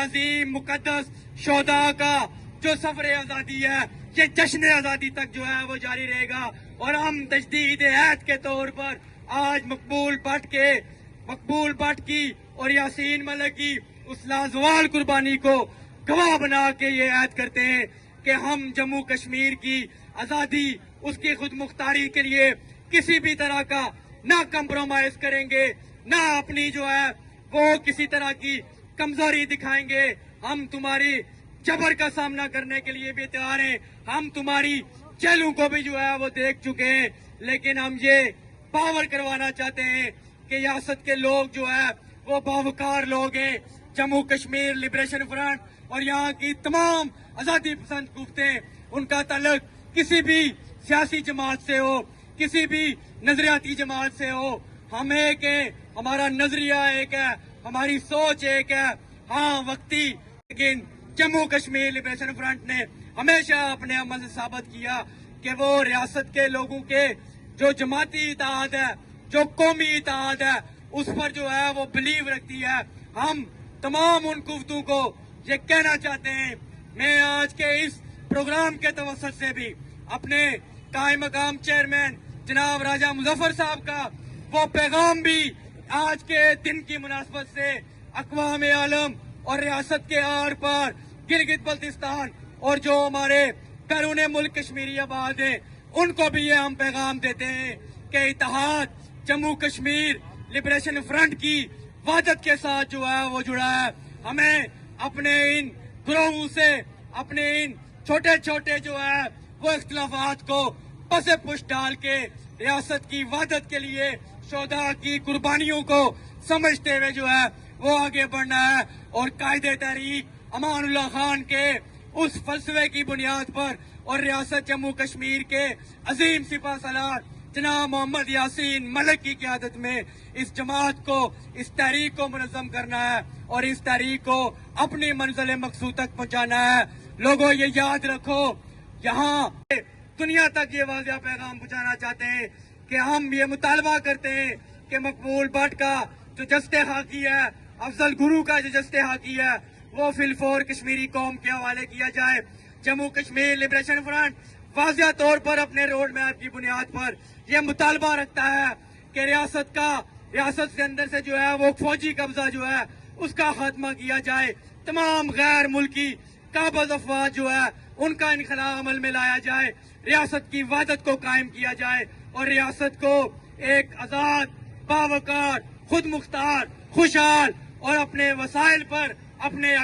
عظیم مقدس شہداء کا جو سفر آزادی ہے یہ جشن آزادی تک جو ہے وہ جاری رہے گا، اور ہم تجدید عہد کے طور پر آج مقبول بٹ کی اور یاسین ملک کی اس لازوال قربانی کو گواہ بنا کے یہ عہد کرتے ہیں کہ ہم جموں کشمیر کی آزادی، اس کی خود مختاری کے لیے کسی بھی طرح کا نہ کمپرومائز کریں گے، نہ اپنی جو ہے وہ کسی طرح کی کمزوری دکھائیں گے۔ ہم تمہاری جبر کا سامنا کرنے کے لیے بھی تیار ہیں، ہم تمہاری جیلوں کو بھی جو ہے وہ دیکھ چکے ہیں، لیکن ہم یہ پاور کروانا چاہتے ہیں کہ ریاست کے لوگ جو ہے وہ باوقار لوگ ہیں۔ جموں کشمیر لبریشن فرنٹ اور یہاں کی تمام آزادی پسند قوتیں، ان کا تعلق کسی بھی سیاسی جماعت سے ہو، کسی بھی نظریاتی جماعت سے ہو، ہم ایک ہیں، ہمارا نظریہ ایک ہے، ہماری سوچ ایک ہے۔ ہاں وقتی، لیکن جموں کشمیر لبریشن فرنٹ نے ہمیشہ اپنے عمل سے ثابت کیا کہ وہ ریاست کے لوگوں کے جو جماعتی اتحاد ہے، جو قومی اتحاد ہے، اس پر جو ہے وہ بلیو رکھتی ہے۔ ہم تمام ان قوتوں کو یہ کہنا چاہتے ہیں، میں آج کے اس پروگرام کے توسط سے بھی اپنے قائم مقام چیئرمین جناب راجہ مظفر صاحب کا وہ پیغام بھی آج کے دن کی مناسبت سے اقوام عالم اور ریاست کے آر پار گلگت بلتستان اور جو ہمارے بیرون ملک کشمیری آباد ہیں ان کو بھی یہ ہم پیغام دیتے ہیں کہ اتحاد جموں کشمیر لبریشن فرنٹ کی وحدت کے ساتھ جو ہے وہ جڑا ہے۔ ہمیں اپنے ان گروہوں سے، اپنے ان چھوٹے چھوٹے جو ہے وہ اختلافات کو پس پش ڈال کے ریاست کی وحدت کے لیے شہداء کی قربانیوں کو سمجھتے ہوئے جو ہے وہ آگے بڑھنا ہے، اور قائد تحریک امان اللہ خان کے اس فلسفے کی بنیاد پر اور ریاست جموں کشمیر کے عظیم سپاہ سالار جناب محمد یاسین ملک کی قیادت میں اس جماعت کو، اس تحریک کو منظم کرنا ہے اور اس تحریک کو اپنی منزل مقصود تک پہنچانا ہے۔ لوگوں یہ یاد رکھو، یہاں دنیا تک یہ واضح پیغام پہنچانا چاہتے ہیں کہ ہم یہ مطالبہ کرتے ہیں کہ مقبول بٹ کا جو جسد خاکی ہے، افضل گرو کا جو جسد خاکی ہے، وہ فی الفور کشمیری قوم کے حوالے کیا جائے۔ جموں کشمیر لبریشن فرنٹ واضح طور پر اپنے روڈ میپ کی بنیاد پر یہ مطالبہ رکھتا ہے کہ ریاست کے اندر سے جو ہے وہ فوجی قبضہ جو ہے اس کا خاتمہ کیا جائے، تمام غیر ملکی قابض افواج جو ہے ان کا انخلا عمل میں لایا جائے، ریاست کی وحدت کو قائم کیا جائے اور ریاست کو ایک آزاد، باوقار، خود مختار، خوشحال اور اپنے وسائل پر اپنے